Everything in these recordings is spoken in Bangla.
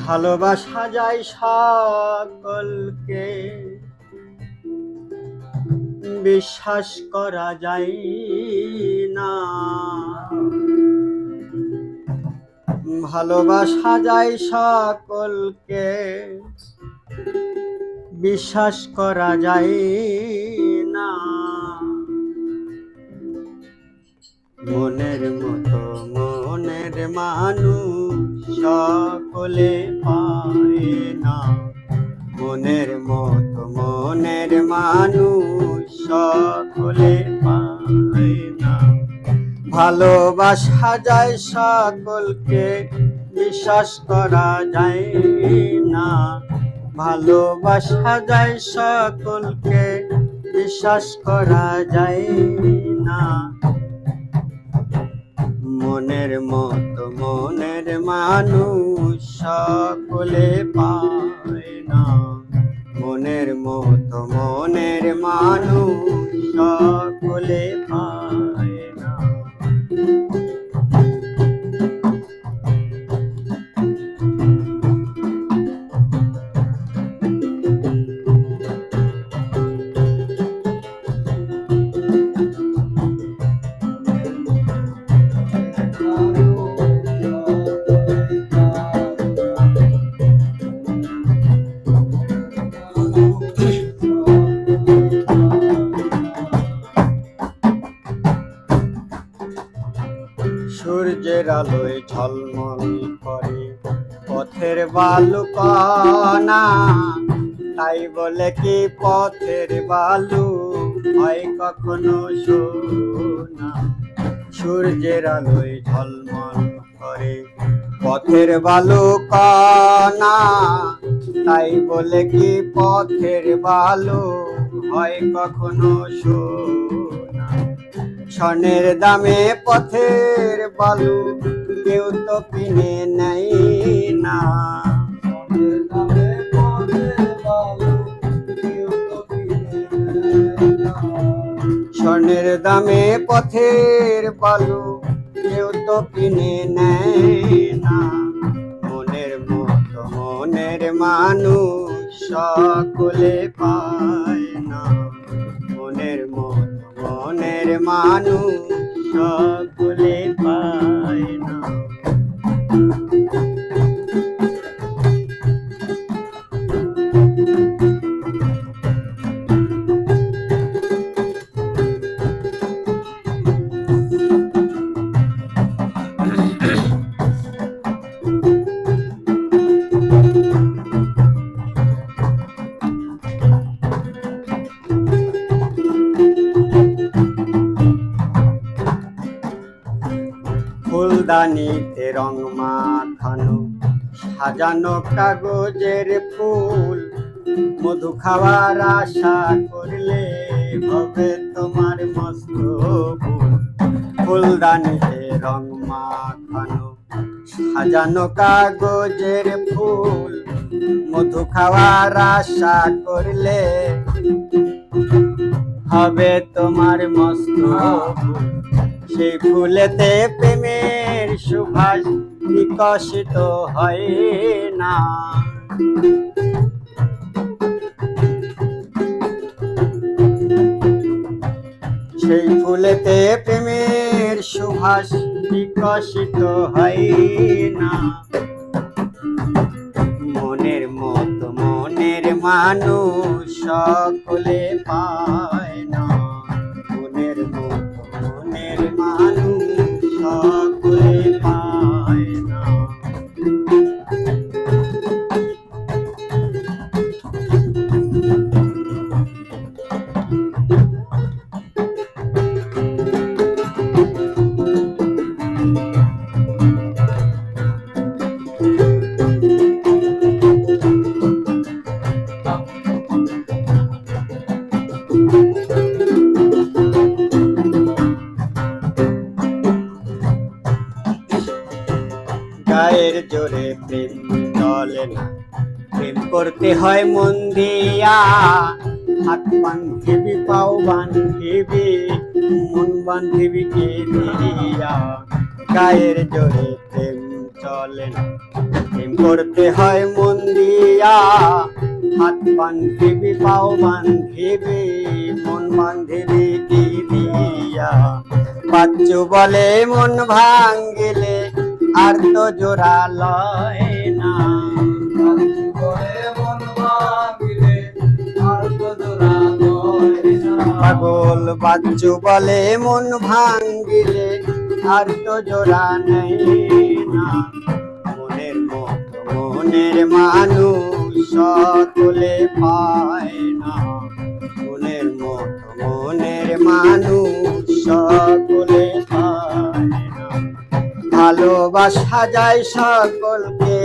ভালোবাসা যায় সকলকে, বিশ্বাস করা যায় না। ভালোবাসা যায় সকলকে, বিশ্বাস করা যায় না। মনের মতো মনের মানুষ সকলে পায় না। মনের মতো মনের মানুষ সকলে পায় না। ভালোবাসা যায় সকলকে, বিশ্বাস করা যায় না। ভালোবাসা যায় সকলকে, বিশ্বাস করা যায় না। মনের মতো মনের মানুষ সকলে পায় না। মনের মতো মনের মানুষ সকলে পায় না। সূর্যের আলোয় ঝলমল করে পথের বালু কণা, তাই বলে কি পথের বালু হয় কখনো সোনা? সূর্যের আলোয় ঝলমল করে পথের বালু কণা, তাই বলে কি পথের বালু হয় কখনো সোনা? স্বর্ণের দামে পথের বালু কেউ তো কিনে নেয় না। স্বর্ণের দামে পথের বালু কেউ তো কিনে নেয় না। স্বর্ণের দামে পথের বালু কেউ তো কিনে নেয় না। মনের মতো মনের মানুষ সকলে পায় না। মনের মতো মনের মানুষ সকলে পায় না। ফুলদানিতে রং মাখানো সাজানো কাগজের ফুল, মধু খাওয়ার আশা করলে হবে তোমার মস্ত ভুল। ফুলদানিতে রং মাখানো সাজানো কাগজের ফুল, মধু খাওয়ার আশা করলে হবে তোমার মস্ত ভুল। সেই ফুলেতে প্রেমের সুবাস বিকশিত হয় না। সেই ফুলেতে প্রেমের সুবাস বিকশিত হয় না। মনের মতো মনের মানুষ সকলে পায় না। মনের মতো মনের মানুষ সকলে পায় না। গায়ের জোরে প্রেম চলে না, প্রেম করতে হয় মন দিয়া। হাত বান্ধবী পাও বান্ধবী, মন বান্ধবীকে দিয়া। গায়ের জোরে প্রেম চলে না। প্রেম করতে হয় মন দিয়া, হাত বান্ধিবি পাও বান্ধিবি, মন বান্ধিবি কি দিয়া। বাচ্চু বলে মন ভাঙ্গিলে আর তো জোড়া লয় না। পাগল বাচ্চু বলে মন ভাঙ্গিলে আর তো জোড়া নেই না। মনের মতো মনের মানুষ সকলে পায় না। মনের মতো মনের মানুষ সকলে পায় না। ভালোবাসা যায় সকলকে,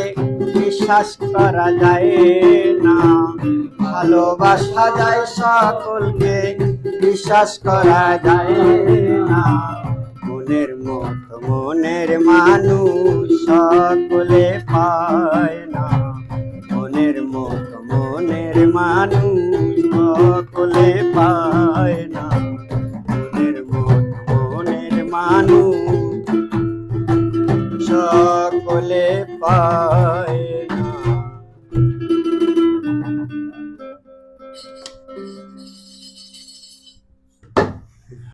বিশ্বাস করা যায় না। ভালোবাসা যায় সকলকে, বিশ্বাস করা যায় না। মনের মতো মনের মানুষ সকলে পায় না। মনের মতো মনের মানুষ সকলে পায় না। মনের মতো মনের মানুষ সকলে পায় না।